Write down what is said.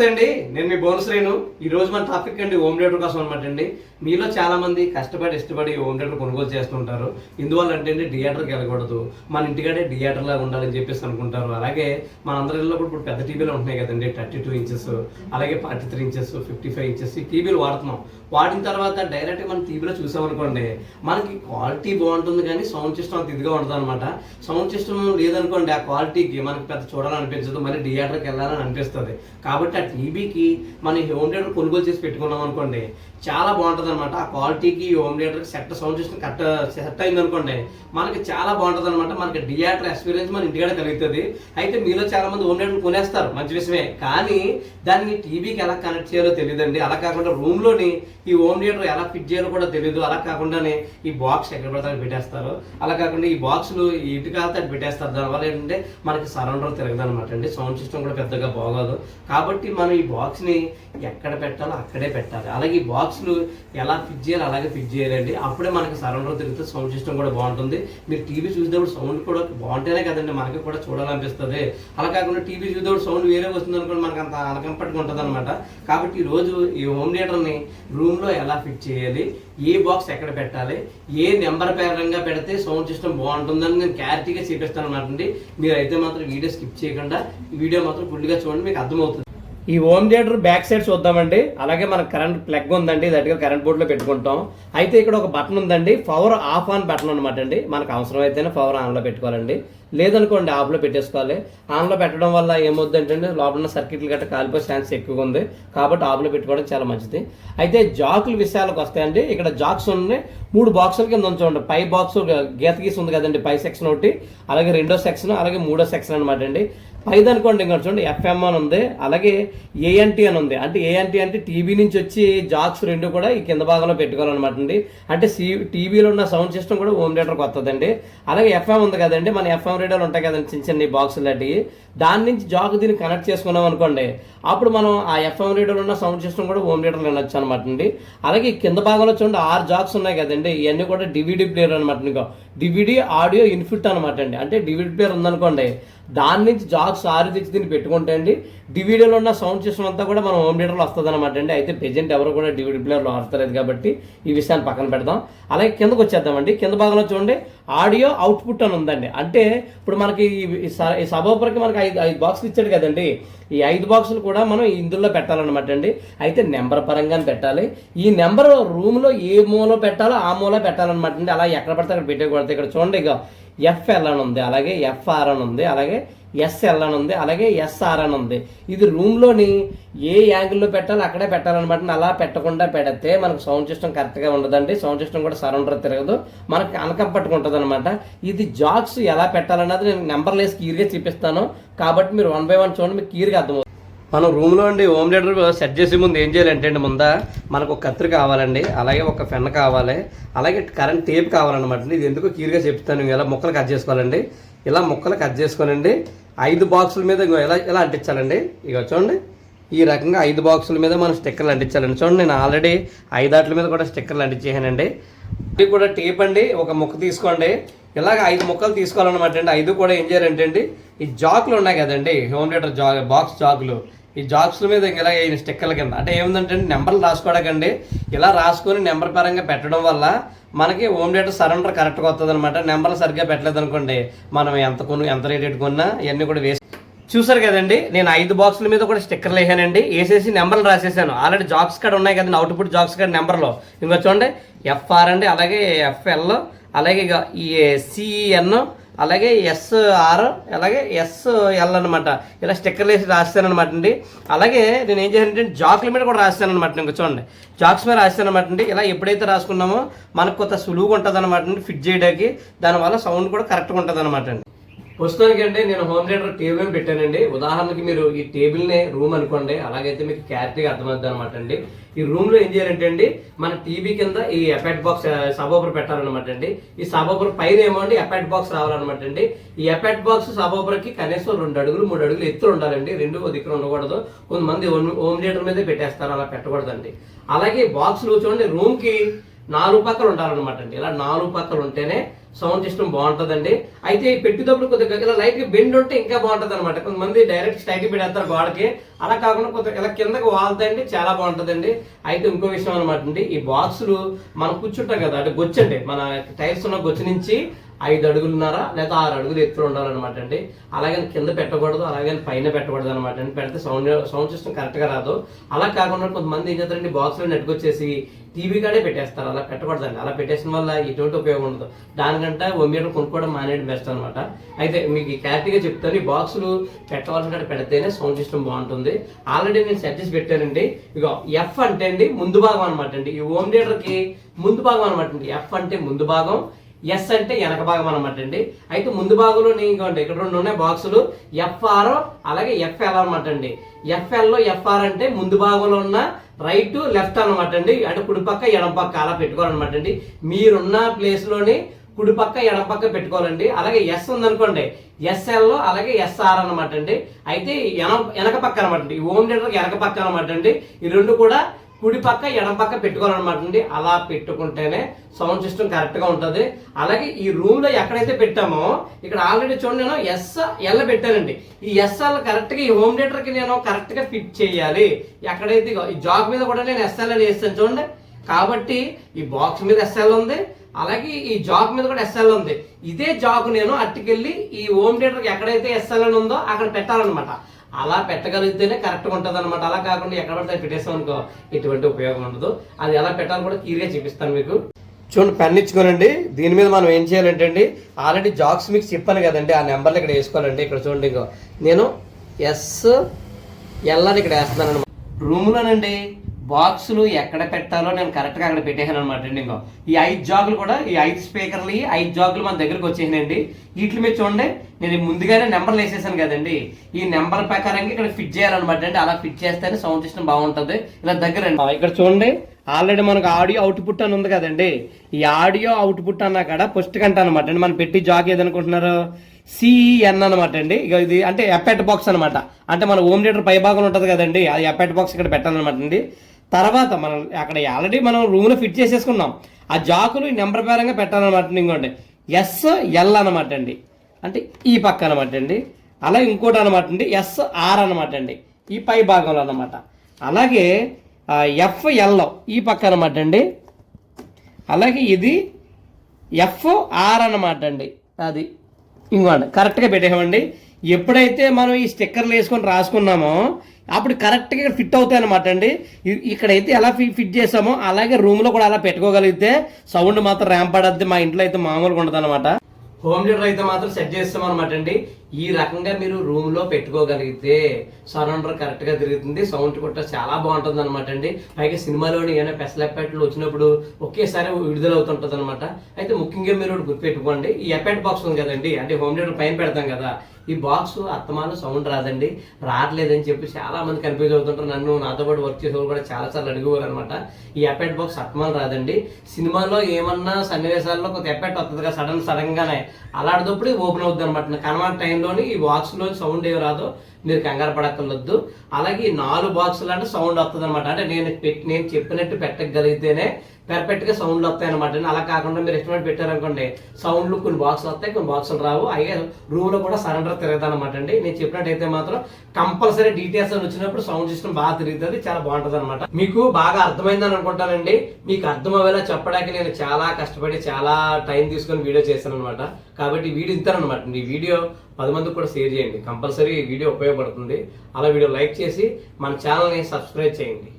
నమస్తే అండి, నేను మీ బోనస్ రేణు. ఈ రోజు మన టాపిక్ అండి హోమ్ థియేటర్ కోసం అనమాట అండి. మీలో చాలా మంది కష్టపడి ఇష్టపడి హోమ్ థియేటర్ కొనుగోలు చేస్తుంటారు. ఇందువల్ల అంటే థియేటర్కి వెళ్ళకూడదు, మన ఇంటికాడే థియేటర్ లాగా ఉండాలని చెప్పేసి అనుకుంటారు. అలాగే మన అందరి ఇళ్ళలో కూడా ఇప్పుడు పెద్ద టీవీలు ఉంటున్నాయి కదండి, 32 ఇంచెస్, అలాగే 43 ఇంచెస్, 55 ఇంచెస్ ఈ టీవీలు వాడుతున్నాం. వాడిన తర్వాత డైరెక్ట్గా మనం టీవీలో చూసామనుకోండి, మనకి క్వాలిటీ బాగుంటుంది కానీ సౌండ్ సిస్టమ్ అంత ఇదిగా ఉంటుంది అనమాట. సౌండ్ సిస్టమ్ లేదనుకోండి, ఆ క్వాలిటీకి మనకి పెద్ద చూడాలనిపించదు, మళ్ళీ థియేటర్కి వెళ్ళాలని అనిపిస్తుంది. కాబట్టి ఆ టీవీకి మన హోమ్ థియేటర్ కొనుగోలు చేసి పెట్టుకున్నాం అనుకోండి, చాలా బాగుంటుంది అనమాట. ఆ క్వాలిటీకి హోమ్ థియేటర్కి సౌండ్ సిస్టమ్ సెట్ అయింది అనుకోండి, మనకి చాలా బాగుంటుంది అనమాట. మనకి థియేటర్ ఎక్స్పీరియన్స్ మన ఇంటికాడ కలుగుతుంది. అయితే మీలో చాలా మంది హోమ్ థియేటర్ కొనేస్తారు, మంచి విషయమే, కానీ దాన్ని టీవీకి ఎలా కనెక్ట్ చేయాలో తెలియదండి. అలా కాకుండా రూమ్లోని ఈ హోమ్ థియేటర్ ఎలా ఫిట్ చేయాలో కూడా తెలియదు. అలా కాకుండానే ఈ బాక్స్ ఎక్కడ పడితే పెట్టేస్తారు. అలా కాకుండా ఈ బాక్సులు ఇటు కాలితే అటు పెట్టేస్తారు. దానివల్ల ఏంటంటే మనకి సరౌండర్ తిరగదు అనమాట అండి. సౌండ్ సిస్టమ్ కూడా పెద్దగా బాగోదు. కాబట్టి మనం ఈ బాక్స్ని ఎక్కడ పెట్టాలో అక్కడే పెట్టాలి. అలాగే ఈ బాక్స్లు ఎలా ఫిట్ చేయాలి అలాగే ఫిట్ చేయాలండి. అప్పుడే మనకి సరౌండర్ తిరుగుతుంది, సౌండ్ సిస్టమ్ కూడా బాగుంటుంది. మీరు టీవీ చూసినప్పుడు సౌండ్ కూడా బాగుంటేనే కదండి మనకి కూడా చూడాలనిపిస్తుంది. అలా కాకుండా టీవీ చూసినప్పుడు సౌండ్ వేరే వస్తుంది అనుకోండి, మనకు అంత అన్కంఫర్ట్గా ఉంటుంది అనమాట. కాబట్టి ఈరోజు ఈ హోమ్ థియేటర్ని రూమ్లో ఎలా ఫిట్ చేయాలి, ఏ బాక్స్ ఎక్కడ పెట్టాలి, ఏ నెంబర్ పేరంగా పెడితే సౌండ్ సిస్టమ్ బాగుంటుందని నేను క్లారిటీగా చూపిస్తాను అనమాట అండి. మీరు అయితే మాత్రం వీడియో స్కిప్ చేయకుండా ఈ వీడియో మాత్రం ఫుల్గా చూడండి, మీకు అర్థమవుతుంది. ఈ హోమ్ థియేటర్ బ్యాక్ సైడ్ చూద్దామండి. అలాగే మనకు కరెంట్ ప్లగ్ ఉందండి, దట్గా కరెంట్ బోర్డులో పెట్టుకుంటాం. అయితే ఇక్కడ ఒక బటన్ ఉందండి, పవర్ ఆఫ్ ఆన్ బటన్ అనమాట అండి. మనకు అవసరం అయితేనే పవర్ ఆన్లో పెట్టుకోవాలండి, లేదనుకోండి ఆఫ్లో పెట్టేసుకోవాలి. ఆన్లో పెట్టడం వల్ల ఏమవుతుందంటే లోపల సర్క్యూట్లు గట్రా కాలిపోయే ఛాన్స్ ఎక్కువగా ఉంది. కాబట్టి ఆఫ్లో పెట్టుకోవడం చాలా మంచిది. అయితే జాకుల విషయాలకు వస్తాయండి. ఇక్కడ జాక్స్ ఉన్నాయి, 3 బాక్సుల కింద ఉంచండి. పై బాక్స్ గీత గీసి ఉంది కదండి, పై సెక్షన్ ఒకటి, అలాగే రెండో సెక్షన్, అలాగే మూడో సెక్షన్ అనమాట అండి. పైదనుకోండి ఇంకా చూడండి ఎఫ్ఎం అని ఉంది, అలాగే ఏఎన్టీ అని ఉంది. అంటే ఏఎన్టీ అంటే టీవీ నుంచి వచ్చి జాక్స్ రెండు కూడా ఈ కింద భాగంలో పెట్టుకోవాలన్నమాట అండి. అంటే టీవీలో ఉన్న సౌండ్ సిస్టమ్ కూడా హోమ్ థియేటర్కి వస్తుందండి. అలాగే ఎఫ్ఎం ఉంది కదండి, మన ఎఫ్ఎం రేడియోలు ఉంటాయి కదండి చిన్న చిన్న బాక్సులు లాంటివి, దాని నుంచి జాక్ దీన్ని కనెక్ట్ చేసుకున్నాం అనుకోండి, అప్పుడు మనం ఆ ఎఫ్ఎం రేడియోలో ఉన్న సౌండ్ సిస్టమ్ కూడా హోమ్ థియేటర్లో వినొచ్చు అనమాట అండి. అలాగే కింద భాగంలో చూడండి 6 జాక్స్ ఉన్నాయి కదండి, ఇవన్నీ కూడా డివిడి ప్లేయర్ అనమాట. ఇంకా డివిడి ఆడియో ఇన్పుట్ అనమాట అండి. అంటే డివిడి ప్లేయర్ ఉందనుకోండి, దాని నుంచి జాక్స్ 6 తెచ్చి దీన్ని పెట్టుకుంటే అండి డివిడీలో ఉన్న సౌండ్ సిస్టమ్ అంతా కూడా మనం హోమ్ థియేటర్లో వస్తుంది అనమాట అండి. అయితే ప్రెజెంట్ ఎవరు కూడా డివిడి ప్లేయర్లో ఆడతలేదు కాబట్టి ఈ విషయాన్ని పక్కన పెడదాం. అలాగే కిందకు వచ్చేద్దామండి. కింద భాగంలో చూడండి ఆడియో అవుట్పుట్ అని ఉందండి. అంటే ఇప్పుడు మనకి ఈ సబోపర్కి మనకి 5 బాక్సులు ఇచ్చాడు కదండి, ఈ 5 బాక్సులు కూడా మనం ఇందులో పెట్టాలన్నమాట అండి. అయితే నెంబర్ పరంగానే పెట్టాలి. ఈ నెంబర్ రూమ్లో ఏ మూల పెట్టాలో ఆ మూల పెట్టాలన్నమాట అండి. అలా ఎక్కడ పడితే అక్కడ పెట్టకూడదు. ఇక్కడ చూడండి, ఇక ఎఫ్ఎల్ అని ఉంది, అలాగే ఎఫ్ఆర్ అని ఉంది, అలాగే ఎస్ఎల్ అని ఉంది, అలాగే ఎస్ఆర్ అని ఉంది. ఇది రూమ్లోని ఏ యాంగిల్లో పెట్టాలో అక్కడే పెట్టాలన్నమాట. అలా పెట్టకుండా పెడితే మనకు సౌండ్ సిస్టమ్ కరెక్ట్గా ఉండదండి. సౌండ్ సిస్టమ్ కూడా సరౌండర్ తిరగదు, మనకి అన్కంఫర్ట్గా ఉంటుంది అనమాట. ఇది జాక్స్ ఎలా పెట్టాలన్నది నేను నెంబర్లు వేసి క్లియర్గా చూపిస్తాను. కాబట్టి మీరు 1 by 1 చూడండి, మీకు క్లియర్గా అర్థమవుతుంది. మనం రూమ్లో అండి హోమ్ థియేటర్ సెట్ చేసే ముందు ఏం చేయాలంటే అండి, ముందా మనకు ఒక కత్తిరి కావాలండి, అలాగే ఒక పెన్ కావాలి, అలాగే కరెంట్ టేప్ కావాలన్నమాట. ఇది ఎందుకు క్లియర్గా చెప్తాను. ఇలా ముక్కలు కట్ చేసుకోవాలండి. ఇలా ముక్కలు కట్ చేసుకోనండి 5 బాక్సుల మీద ఎలా అంటించాలండి. ఇక చూడండి, ఈ రకంగా 5 బాక్సుల మీద మనం స్టిక్కర్లు అంటించాలండి. చూడండి, నేను ఆల్రెడీ 5 వాటి మీద కూడా స్టిక్కర్లు అంటించేసానండి. ఇది కూడా టేప్ అండి, ఒక ముక్క తీసుకోండి. ఇలాగ 5 ముక్కలు తీసుకోవాలన్నమాట అండి. 5 కూడా ఏం చేయాలంటే అండి, ఈ జాకులు ఉన్నాయి కదండి హోమ్ థియేటర్ బాక్స్ జాకులు, ఈ జాక్స్ల మీద ఇలా స్టిక్కర్ల కింద అంటే ఏముందంటే నెంబర్లు రాసుకోవడాకండి. ఇలా రాసుకొని నెంబర్ పరంగా పెట్టడం వల్ల మనకి హోమ్ థియేటర్ సరౌండర్ కరెక్ట్గా వస్తుంది అనమాట. నెంబర్లు సరిగ్గా పెట్టలేదు అనుకోండి, మనం ఎంత రేట్ కొన్నా ఇవన్నీ కూడా వేసి చూసారు కదండి. నేను 5 బాక్సుల మీద కూడా స్టిక్కర్లు వేసానండి, వేసేసి నెంబర్లు రాసేసాను. ఆల్రెడీ జాక్స్ కార్డ్ ఉన్నాయి కదండి, అవుట్పుట్ జాక్స్ కార్డ్ నెంబర్లో ఇంకా చూడండి ఎఫ్ఆర్ అండి, అలాగే ఎఫ్ఎల్, అలాగే ఇక ఈ సిఈఎన్, అలాగే ఎస్ఆర్, అలాగే ఎస్ఎల్ అనమాట. ఇలా స్టిక్కర్లు వేసి రాస్తాను అనమాట అండి. అలాగే నేను ఏం చేశానంటే జాక్ల మీద కూడా రాస్తాను అనమాట. ఇంకా చూడండి జాక్స్ మీద రాస్తాను అనమాట అండి. ఇలా ఎప్పుడైతే రాసుకున్నామో మనకు కొంత సులువుగా ఉంటుంది అనమాట అండి ఫిట్ చేయడానికి. దానివల్ల సౌండ్ కూడా కరెక్ట్గా ఉంటుంది అనమాట అండి. ప్రస్తుతానికి అంటే నేను హోమ్ థియేటర్ టేబుల్ పెట్టానండి. ఉదాహరణకి మీరు ఈ టేబుల్ని రూమ్ అనుకోండి, అలాగైతే మీకు క్లారిటీగా అర్థమవుతుంది అనమాట అండి. ఈ రూమ్లో ఏం చేయాలంటే అండి, మన టీవీ కింద ఈ ఎపాట్ బాక్స్ సబోపర్ పెట్టాలన్నమాట అండి. ఈ సబోపర్ పైన ఏమో అండి ఎపాట్ బాక్స్ రావాలన్నమాట అండి. ఈ ఎపాట్ బాక్స్ సబోపర్కి కనీసం 2 అడుగులు 3 అడుగులు ఎత్తులు ఉండాలండి. 2 దిక్కులు ఉండకూడదు. కొంతమంది హోమ్ థియేటర్ మీదే పెట్టేస్తారు, అలా పెట్టకూడదండి. అలాగే బాక్సులు చూడండి, రూమ్కి 4 పక్కలు ఉండాలన్నమాట అండి. ఇలా 4 పక్కలు ఉంటేనే సౌండ్ సిస్టమ్ బాగుంటుందండి. అయితే పెట్టేటప్పుడు కొద్దిగా ఇలా లైట్ బెండ్ ఉంటే ఇంకా బాగుంటుంది అనమాట. కొంతమంది డైరెక్ట్ స్ట్రైక్ పెట్టేస్తారు గోడకి, అలా కాకుండా కొద్దిగా ఇలా కిందకి వాళ్తాయండి, చాలా బాగుంటుందండి. అయితే ఇంకో విషయం అనమాట అండి, ఈ బాక్సులు మనం కూర్చుంటాం కదా, అంటే గొచ్చండి మన టైర్స్ ఉన్న గొచ్చు నుంచి 5 అడుగులున్నర లేదా 6 అడుగులు ఎత్తులో ఉండాలన్నమాట అండి. అలాగే కింద పెట్టకూడదు, అలాగే పైన పెట్టకూడదు అనమాట అండి. పెడితే సౌండ్ సిస్టమ్ కరెక్ట్గా రాదు. అలా కాకుండా కొంతమంది ఏం చేస్తారండి, బాక్స్లో నెట్టుకొచ్చేసి టీవీ కాడే పెట్టేస్తారు. అలా పెట్టకూడదండి. అలా పెట్టేసిన వల్ల ఎటువంటి ఉపయోగం ఉండదు. దానికంటే హోమ్ థియేటర్ కొనుక్కోవడం మానేయడం బెస్ట్ అనమాట. అయితే మీకు క్లారిటీగా చెప్తాను, ఈ బాక్సులు పెట్టవలసిన కాడ పెడితేనే సౌండ్ సిస్టమ్ బాగుంటుంది. ఆల్రెడీ నేను సెట్ చేసి పెట్టానండి. ఇక ఎఫ్ అంటే అండి ముందు భాగం అనమాట అండి. ఈ హోమ్ థియేటర్కి ముందు భాగం అనమాట అండి. ఎఫ్ అంటే ముందు భాగం, ఎస్ అంటే వెనక భాగం అనమాట అండి. అయితే ముందు భాగంలో ఇంకోండి ఇక్కడ 2 ఉన్నాయి బాక్సులు, ఎఫ్ఆర్ అలాగే ఎఫ్ఎల్ అనమాట అండి. ఎఫ్ఎల్ లో ఎఫ్ఆర్ అంటే ముందు భాగంలో ఉన్న రైట్ లెఫ్ట్ అనమాట అండి. అంటే కుడిపక్క ఎడం పక్క అలా పెట్టుకోవాలన్నమాట అండి. మీరున్న ప్లేస్ లోని కుడిపక్క ఎడం పక్క పెట్టుకోవాలండి. అలాగే ఎస్ ఉందనుకోండి, ఎస్ఎల్ అలాగే ఎస్ఆర్ అనమాట అండి. అయితే వెనక పక్క అనమాట అండి. ఈ హోమ్ థియేటర్ వెనక పక్క అనమాట అండి. ఈ రెండు కూడా కుడి పక్క ఎడం పక్క పెట్టుకోవాలన్నమాట అండి. అలా పెట్టుకుంటేనే సౌండ్ సిస్టమ్ కరెక్ట్ గా ఉంటుంది. అలాగే ఈ రూమ్ లో ఎక్కడైతే పెట్టామో ఇక్కడ ఆల్రెడీ చూడండి నేను ఎస్ఎల్ పెట్టానండి. ఈ ఎస్ఎల్ కరెక్ట్ గా ఈ హోమ్ థియేటర్ కి నేను కరెక్ట్ గా ఫిట్ చేయాలి. ఎక్కడైతే ఈ జాక్ మీద కూడా నేను ఎస్ఎల్ అని వేస్తాను చూడండి. కాబట్టి ఈ బాక్స్ మీద ఎస్ఎల్ ఉంది, అలాగే ఈ జాక్ మీద కూడా ఎస్ఎల్ ఉంది. ఇదే జాక్ నేను అట్టుకెళ్ళి ఈ హోమ్ థియేటర్ కి ఎక్కడైతే ఎస్ఎల్ అని ఉందో అక్కడ పెట్టాలన్నమాట. అలా పెట్టగలిగితేనే కరెక్ట్గా ఉంటుంది అనమాట. అలా కాకుండా ఎక్కడ పడితే పెట్టేస్తాం అనుకో ఎటువంటి ఉపయోగం ఉండదు. అది ఎలా పెట్టాలో కూడా క్లియర్గా చూపిస్తాను మీకు. చూడండి, పెన్ ఇచ్చుకోనండి. దీని మీద మనం ఏం చేయాలంటే అండి, ఆల్రెడీ జాక్స్ మీకు చెప్పాను కదండి, ఆ నెంబర్లు ఇక్కడ వేసుకోవాలండి. ఇక్కడ చూడండి, ఇంకో నేను ఎస్ఎల్ అని ఇక్కడ వేస్తున్నాను అనమాట. రూమ్లోనండి బాక్సులు ఎక్కడ పెట్టాలో నేను కరెక్ట్గా అక్కడ పెట్టేసాను అనమాట అండి. ఇంకో ఈ 5 జాగులు కూడా, ఈ 5 స్పీకర్లు, ఈ 5 జాగులు మన దగ్గరకు వచ్చేసానండి. వీటి మీద చూడండి నేను ముందుగానే నెంబర్లు వేసేసాను కదండి. ఈ నెంబర్ ప్రకారంగా ఇక్కడ ఫిట్ చేయాలన్నమాట అండి. అలా ఫిట్ చేస్తేనే సౌండ్ సిస్టమ్ బాగుంటుంది. ఇలా దగ్గర ఇక్కడ చూడండి, ఆల్రెడీ మనకు ఆడియో అవుట్పుట్ అని ఉంది కదండి. ఈ ఆడియో అవుట్పుట్ అన్నా కూడా ఫస్ట్ కంట అనమాట అండి. మనం పెట్టి జాక్ ఏదనుకుంటున్నారు, సిఎన్ అనమాట అండి. ఇక ఇది అంటే ఎఫెక్ట్ బాక్స్ అనమాట. అంటే మన హోమ్ థియేటర్ పై భాగం ఉంటుంది కదండి, అది ఎఫెక్ట్ బాక్స్ ఇక్కడ పెట్టాలన్నమాట అండి. తర్వాత మనం అక్కడ ఆల్రెడీ మనం రూమ్లో ఫిట్ చేసేసుకున్నాం. ఆ జాకులు ఈ నెంబర్ పరంగా పెట్టాలన్నమాట. ఇంకోండి ఎస్ఎల్ అనమాట అండి, అంటే ఈ పక్క అనమాట అండి. అలాగే ఇంకోటి అనమాట అండి ఎస్ఆర్ అనమాట అండి, ఈ పై భాగంలో అనమాట. అలాగే ఎఫ్ఎల్ ఈ పక్క అనమాట అండి. అలాగే ఇది ఎఫ్ఆర్ అనమాట అండి. అది ఇంకోండి కరెక్ట్గా పెట్టేసామండి. ఎప్పుడైతే మనం ఈ స్టిక్కర్లు వేసుకొని రాసుకున్నామో అప్పుడు కరెక్ట్గా ఇక్కడ ఫిట్ అవుతాయి అనమాట అండి. ఇక్కడైతే ఎలా ఫిట్ చేసామో అలాగే రూమ్లో కూడా అలా పెట్టుకోగలిగితే సౌండ్ మాత్రం ర్యాంప్ పడద్ది. మా ఇంట్లో అయితే మామూలుగా ఉండదు అనమాట. హోమ్ థియేటర్ అయితే మాత్రం సెట్ చేస్తాం అనమాట అండి. ఈ రకంగా మీరు రూమ్ లో పెట్టుకోగలిగితే సరౌండర్ కరెక్ట్ గా తిరుగుతుంది, సౌండ్ కూడా చాలా బాగుంటుంది అనమాట అండి. పైగా సినిమాలోని ఏమైనా స్పెషల్ ఎఫెక్ట్లు వచ్చినప్పుడు ఒకేసారి విడుదలవుతుంటది అనమాట. అయితే ముఖ్యంగా మీరు గుర్తుపెట్టుకోండి, ఈ ఎఫెక్ట్ బాక్స్ ఉంది కదండి, అంటే హోమ్ థియేటర్ పైన పెడతాం కదా, ఈ బాక్స్ అత్తమాను సౌండ్ రాదండి, రావట్లేదని చెప్పి చాలా మంది కన్ఫ్యూజ్ అవుతుంటారు. నన్ను నాతో పాటు వర్క్ చేసేవాళ్ళు కూడా చాలా సార్లు అడిగేవారు అనమాట. ఈ ఎఫెక్ట్ బాక్స్ అత్తమాను రాదండి. సినిమాలో ఏమన్నా సన్నివేశాల్లో కొంత ఎఫెక్ట్ వస్తుంది కదా సడన్ గానే, అలాంటప్పుడు ఓపెన్ అవుతుంది అనమాట. కనమాట టైంలోని ఈ బాక్స్ లో సౌండ్ ఏమి రాదో మీరు కంగారు పడక్కర్లొద్దు. అలాగే 4 బాక్సులు అంటే సౌండ్ వస్తుంది అనమాట. అంటే నేను చెప్పినట్టు పెట్టగలిగితేనే పర్ఫెక్ట్ గా సౌండ్లు వస్తాయి అనమాట. అలా కాకుండా మీరు ఎస్టిమేట్ పెట్టారనుకోండి, సౌండ్లు కొన్ని బాక్సులు వస్తాయి, కొన్ని బాక్సులు రావు. అయ్యే రూమ్ లో కూడా సరెండర్ తిరగదు అనమాట అండి. నేను చెప్పినట్టయితే మాత్రం కంపల్సరీ డీటెయిల్స్ అని వచ్చినప్పుడు సౌండ్ సిస్టమ్ బాగా తిరుగుతుంది, చాలా బాగుంటుంది అనమాట. మీకు బాగా అర్థమైందని అనుకుంటానండి. మీకు అర్థమయ్యేలా చెప్పడానికి నేను చాలా కష్టపడి చాలా టైం తీసుకొని వీడియో చేశాను అనమాట. కాబట్టి వీడియో ఇంతనమాట. ఈ వీడియో 10 మందికి కూడా షేర్ చేయండి, కంపల్సరీ వీడియో ఉపయోగపడుతుంది. అలా వీడియో లైక్ చేసి మన ఛానల్ని సబ్స్క్రైబ్ చేయండి.